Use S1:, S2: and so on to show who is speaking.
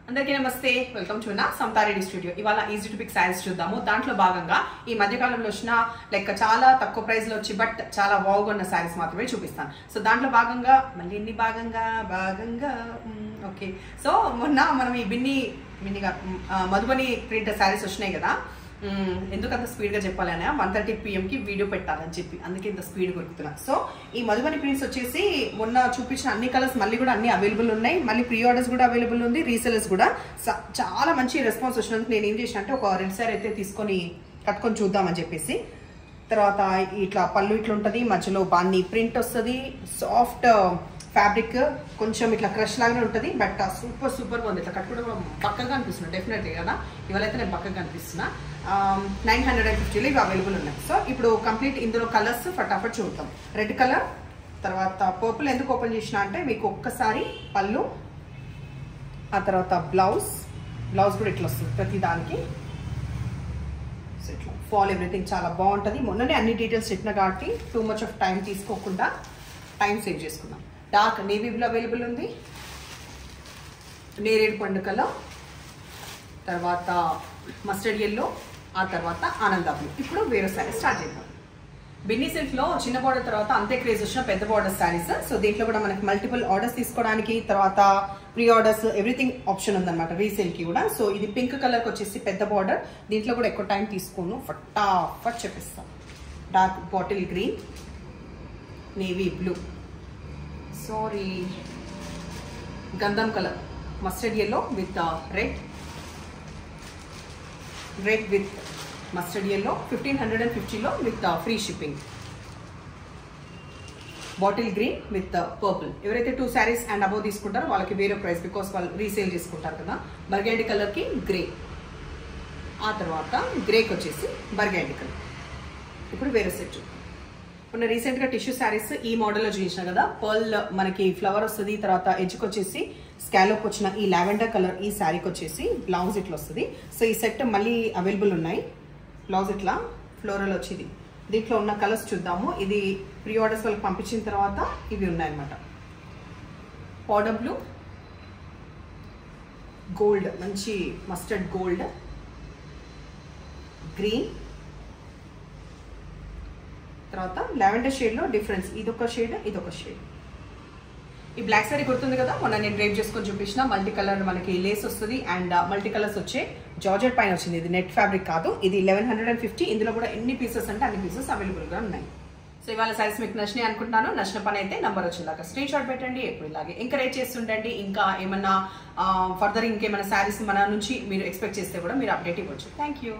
S1: అందరికీ నమస్తే, welcome to నా సమతా రెడ్డి స్టూడియో. ఇవాళ ఈజీ టు పిక్ శారీస్ చూద్దాము. దాంట్లో భాగంగా ఈ మధ్యకాలంలో వచ్చిన లైక్ చాలా తక్కువ ప్రైస్ లో వచ్చి బట్ చాలా బాగున్న శారీస్ మాత్రమే చూపిస్తాను. సో దాంట్లో భాగంగా మళ్ళీ ఎన్ని భాగంగా ఓకే. సో మొన్న మనం ఈ బిన్నిగా మధుబని ప్రింట్ శారీస్ వచ్చినాయి కదా. ఎందుకంత స్పీడ్గా చెప్పాలని 1:30 PM వీడియో పెట్టాలని చెప్పి అందుకే ఇంత స్పీడ్ కొడుకుతున్నా. సో ఈ మధుబని ప్రింట్స్ వచ్చేసి మొన్న చూపించిన అన్ని కలర్స్ మళ్ళీ కూడా అన్ని అవైలబుల్ ఉన్నాయి. మళ్ళీ ప్రీ ఆర్డర్స్ కూడా అవైలబుల్ ఉంది, రీసెలర్స్ కూడా. చాలా మంచి రెస్పాన్స్ వచ్చినందుకు నేను ఏం చేసిన అంటే ఒక 2 సారీ అయితే తీసుకొని కట్టుకొని చూద్దామని చెప్పేసి. తర్వాత ఇట్లా పళ్ళు ఇట్లా ఉంటుంది, మధ్యలో బాన్ని ప్రింట్ వస్తుంది, సాఫ్ట్ ఫ్యాబ్రిక్, కొంచెం ఇట్లా క్రష్ లాగానే ఉంటుంది. బట్ సూపర్ ఉంది. ఇట్లా కట్టుకోవడం పక్కగా అనిపిస్తున్నా డెఫినెట్లీ కదా. ఇవాళ అయితే నేను పక్కగా అనిపిస్తున్నా. 950లో ఇవి అవైలబుల్ ఉన్నాయి. సో ఇప్పుడు కంప్లీట్ ఇందులో కలర్స్ ఫటాఫట్ చూద్దాం. రెడ్ కలర్, తర్వాత పర్పుల్ ఎందుకు ఓపెన్ చేసిన అంటే మీకు ఒక్కసారి పళ్ళు, ఆ తర్వాత బ్లౌజ్ కూడా ఇట్లా వస్తుంది ప్రతి దానికి. సో ఇట్లా ఫాల్ ఎవ్రీథింగ్ చాలా బాగుంటుంది. మొన్ననే అన్ని డీటెయిల్స్ చెప్పిన కాబట్టి టూ మచ్ ఆఫ్ టైం తీసుకోకుండా టైం సేవ్ చేసుకుందాం. డార్క్ నేవీ బ్లూ అవైలబుల్ ఉంది, నేరేడు పండు కలర్, తర్వాత మస్టర్డ్ ఎల్లో, ఆ తర్వాత ఆనంద బ్లూ. ఇప్పుడు వేరే శారీ స్టార్ట్ చేద్దాం. బిన్నీ సిల్క్లో చిన్న బార్డర్ తర్వాత అంతే క్రేజ్ వచ్చిన పెద్ద బార్డర్ శారీస్. సో దీంట్లో కూడా మనకి మల్టిపుల్ ఆర్డర్స్ తీసుకోవడానికి, తర్వాత ప్రీ ఆర్డర్స్ ఎవ్రీథింగ్ ఆప్షన్ ఉందన్నమాట రీసేల్కి కూడా. సో ఇది పింక్ కలర్కి వచ్చేసి పెద్ద బార్డర్. దీంట్లో కూడా ఎక్కువ టైం తీసుకోను, ఫటాఫట్ చెప్పిస్తాను. Dark bottle green, navy blue, sorry గంధం colour, mustard yellow with red with mustard yellow, 1550లో with free shipping. Bottle green with purple. ఎవరైతే 2 శారీస్ అండ్ అబౌవ్ తీసుకుంటారో వాళ్ళకి వేరే ప్రైస్, బికాస్ వాళ్ళు రీసేల్ చేసుకుంటారు కదా. బర్గండి కలర్కి గ్రే, ఆ తర్వాత గ్రేకి వచ్చేసి బర్గండి కలర్. ఇప్పుడు వేరే సెట్. మొన్న రీసెంట్గా టిష్యూ శారీస్ ఈ మోడల్లో చూపించిన కదా. పర్ల్ మనకి ఫ్లవర్ వస్తుంది, తర్వాత ఎడ్జ్కి వచ్చేసి స్కాలోప్ వచ్చిన ఈ లావెండర్ కలర్ ఈ శారీకి వచ్చేసి బ్లౌజ్ ఇట్లా వస్తుంది. సో ఈ సెట్ మళ్ళీ అవైలబుల్ ఉన్నాయి. బ్లౌజ్ ఇట్లా ఫ్లోరల్ వచ్చింది. దీంట్లో ఉన్న కలర్స్ చూద్దాము. ఇది ప్రీ ఆర్డర్స్ వాళ్ళకి పంపించిన తర్వాత ఇవి ఉన్నాయన్నమాట. పౌడర్ బ్లూ, గోల్డ్, మంచి మస్టర్డ్ గోల్డ్, గ్రీన్, తర్వాత లావెండర్ షేడ్లో డిఫరెన్స్, ఇదొక షేడ్ ఇదొక షేడ్. ఈ బ్లాక్ సారీ గుర్తుంది కదా, మొన్న నేను డ్రైప్ చేసుకొని చూపించిన. మల్టీ కలర్ మనకి లేస్ వస్తుంది అండ్ మల్టీ కలర్స్ వచ్చే జార్జెట్ పైన వచ్చింది. ఇది నెట్ ఫ్యాబ్రిక్ కాదు, ఇది 1150. ఇందులో కూడా ఎన్ని పీసెస్ అంటే అన్ని పీసెస్ అవైలబుల్గా ఉన్నాయి. సో ఇవాళ సారీస్ మీకు నచ్చినాయి అనుకుంటున్నాను. నచ్చిన పని అయితే నంబర్ వచ్చేలాగా స్క్రీన్ షాట్ పెట్టండి. ఎప్పుడు ఇలాగే ఎంకరేజ్ చేస్తుండండి. ఇంకా ఏమన్నా ఫర్దర్ ఇంకేమైనా సారీస్ మన నుంచి మీరు ఎక్స్పెక్ట్ చేస్తే కూడా మీరు అప్డేట్ ఇవ్వచ్చు. Thank you.